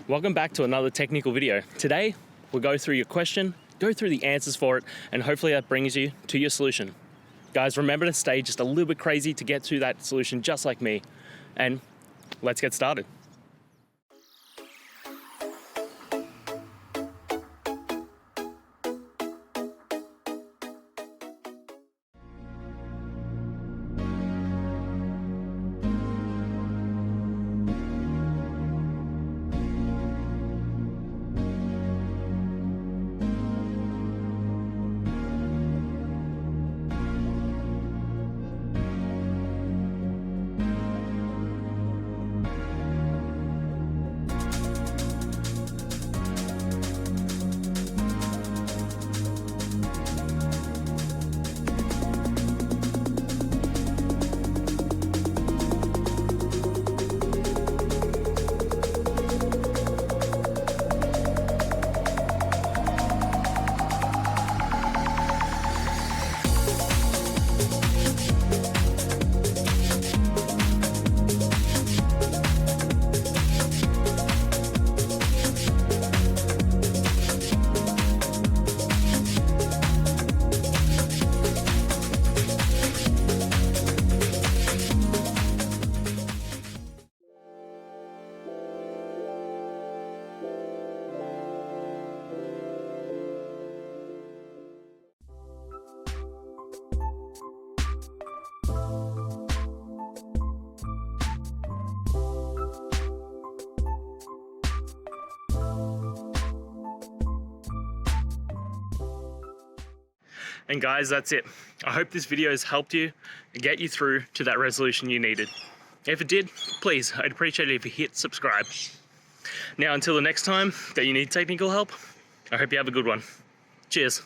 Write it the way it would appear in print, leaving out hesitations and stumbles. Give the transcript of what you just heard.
Welcome back to another technical video. Today, we'll go through your question, go through the answers for it, and hopefully that brings you to your solution. Guys, remember to stay just a little bit crazy to get to that solution just like me. And let's get started. And guys, that's it. I hope this video has helped you and get you through to that resolution you needed. If it did, please, I'd appreciate it if you hit subscribe. Now, until the next time that you need technical help, I hope you have a good one. Cheers.